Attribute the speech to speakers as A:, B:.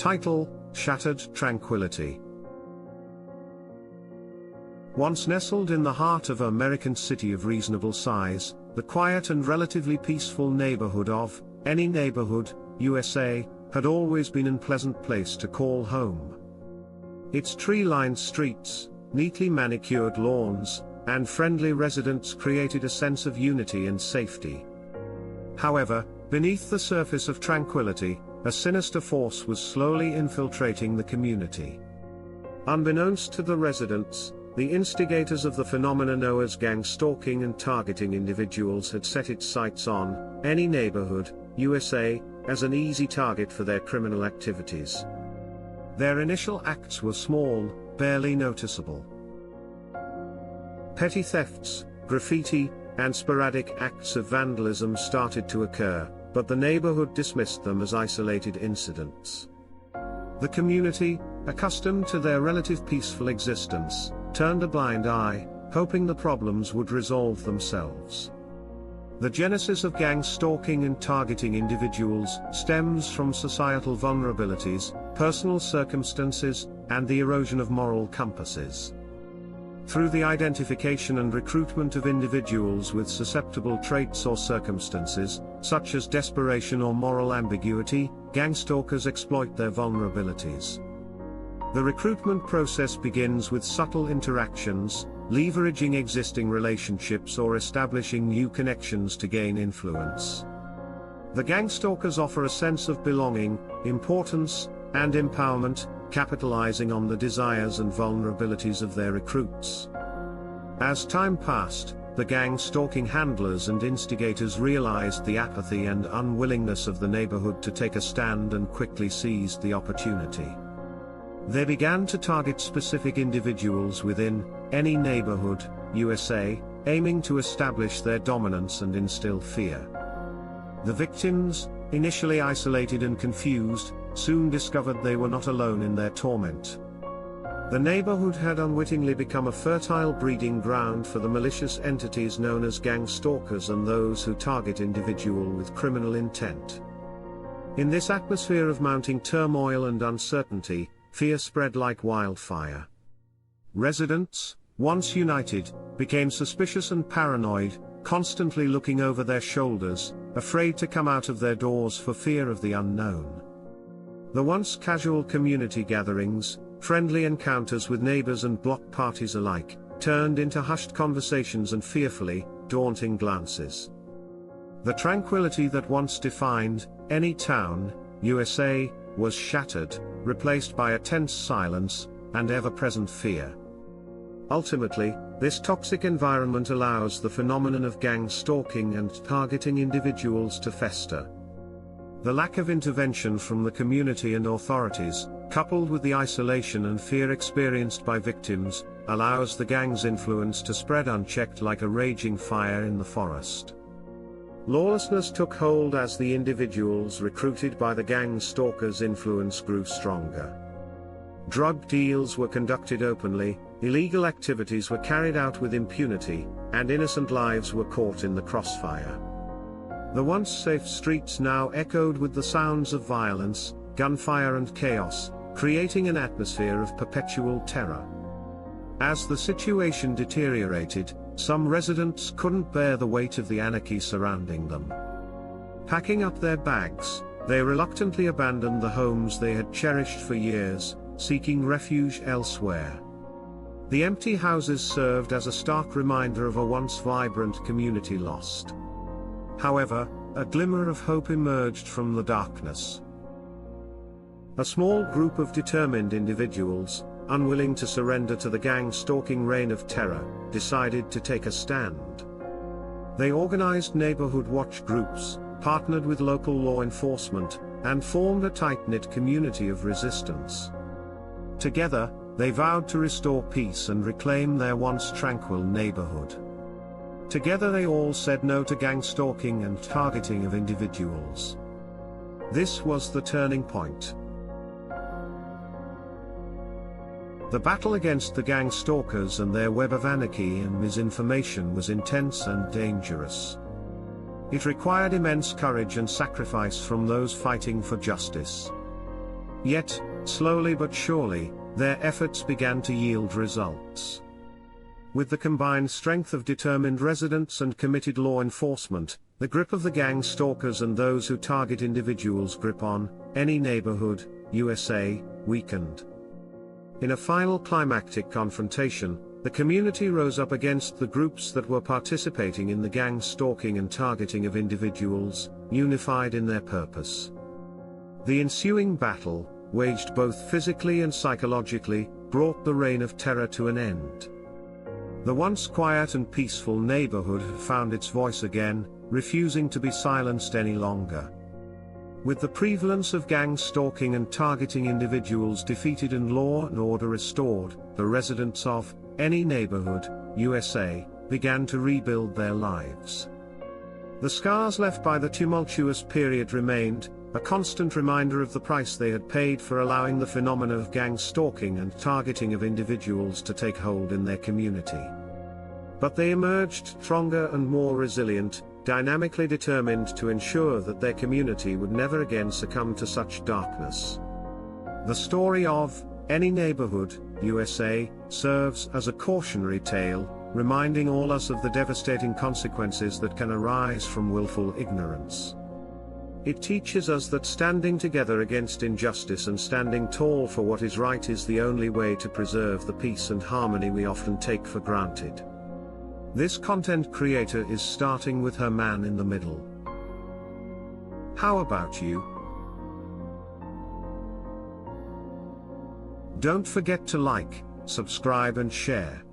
A: Title: Shattered Tranquility. Once nestled in the heart of an American city of reasonable size, the quiet and relatively peaceful neighborhood of Any Neighborhood, USA, had always been an pleasant place to call home. Its tree-lined streets, neatly manicured lawns, and friendly residents created a sense of unity and safety. However, beneath the surface of tranquility, a sinister force was slowly infiltrating the community. Unbeknownst to the residents, the instigators of the phenomena known as gang-stalking and targeting individuals had set its sights on Any Neighborhood, USA, as an easy target for their criminal activities. Their initial acts were small, barely noticeable. Petty thefts, graffiti, and sporadic acts of vandalism started to occur, but the neighborhood dismissed them as isolated incidents. The community, accustomed to their relative peaceful existence, turned a blind eye, hoping the problems would resolve themselves. The genesis of gang-stalking and targeting individuals stems from societal vulnerabilities, personal circumstances, and the erosion of moral compasses. Through the identification and recruitment of individuals with susceptible traits or circumstances, such as desperation or moral ambiguity, gangstalkers exploit their vulnerabilities. The recruitment process begins with subtle interactions, leveraging existing relationships or establishing new connections to gain influence. The gangstalkers offer a sense of belonging, importance, and empowerment, capitalizing on the desires and vulnerabilities of their recruits. As time passed, the gang-stalking handlers and instigators realized the apathy and unwillingness of the neighborhood to take a stand and quickly seized the opportunity. They began to target specific individuals within Any Neighborhood, USA, aiming to establish their dominance and instill fear. The victims, initially isolated and confused, soon discovered they were not alone in their torment. The neighborhood had unwittingly become a fertile breeding ground for the malicious entities known as gang-stalkers and those who target individuals with criminal intent. In this atmosphere of mounting turmoil and uncertainty, fear spread like wildfire. Residents, once united, became suspicious and paranoid, constantly looking over their shoulders, afraid to come out of their doors for fear of the unknown. The once casual community gatherings, friendly encounters with neighbors and block parties alike, turned into hushed conversations and fearfully, daunting glances. The tranquility that once defined any town, USA, was shattered, replaced by a tense silence, and ever-present fear. Ultimately, this toxic environment allows the phenomenon of gang-stalking and targeting individuals to fester. The lack of intervention from the community and authorities, coupled with the isolation and fear experienced by victims, allows the gang's influence to spread unchecked like a raging fire in the forest. Lawlessness took hold as the individuals recruited by the gang-stalkers' influence grew stronger. Drug deals were conducted openly, illegal activities were carried out with impunity, and innocent lives were caught in the crossfire. The once safe streets now echoed with the sounds of violence, gunfire and chaos, creating an atmosphere of perpetual terror. As the situation deteriorated, some residents couldn't bear the weight of the anarchy surrounding them. Packing up their bags, they reluctantly abandoned the homes they had cherished for years, seeking refuge elsewhere. The empty houses served as a stark reminder of a once vibrant community lost. However, a glimmer of hope emerged from the darkness. A small group of determined individuals, unwilling to surrender to the gang-stalking reign of terror, decided to take a stand. They organized neighborhood watch groups, partnered with local law enforcement, and formed a tight-knit community of resistance. Together, they vowed to restore peace and reclaim their once tranquil neighborhood. Together they all said no to gang-stalking and targeting of individuals. This was the turning point. The battle against the gang-stalkers and their web of anarchy and misinformation was intense and dangerous. It required immense courage and sacrifice from those fighting for justice. Yet, slowly but surely, their efforts began to yield results. With the combined strength of determined residents and committed law enforcement, the grip of the gang stalkers and those who target individuals' grip on any neighborhood, USA, weakened. In a final climactic confrontation, the community rose up against the groups that were participating in the gang stalking and targeting of individuals, unified in their purpose. The ensuing battle, waged both physically and psychologically, brought the reign of terror to an end. The once quiet and peaceful neighborhood had found its voice again, refusing to be silenced any longer. With the prevalence of gang stalking and targeting individuals defeated and law and order restored, the residents of any neighborhood, USA, began to rebuild their lives. The scars left by the tumultuous period remained, a constant reminder of the price they had paid for allowing the phenomena of gang stalking and targeting of individuals to take hold in their community. But they emerged stronger and more resilient, dynamically determined to ensure that their community would never again succumb to such darkness. The story of any neighborhood, USA, serves as a cautionary tale, reminding all us of the devastating consequences that can arise from willful ignorance. It teaches us that standing together against injustice and standing tall for what is right is the only way to preserve the peace and harmony we often take for granted. This content creator is starting with her man in the middle. How about you? Don't forget to like, subscribe and share.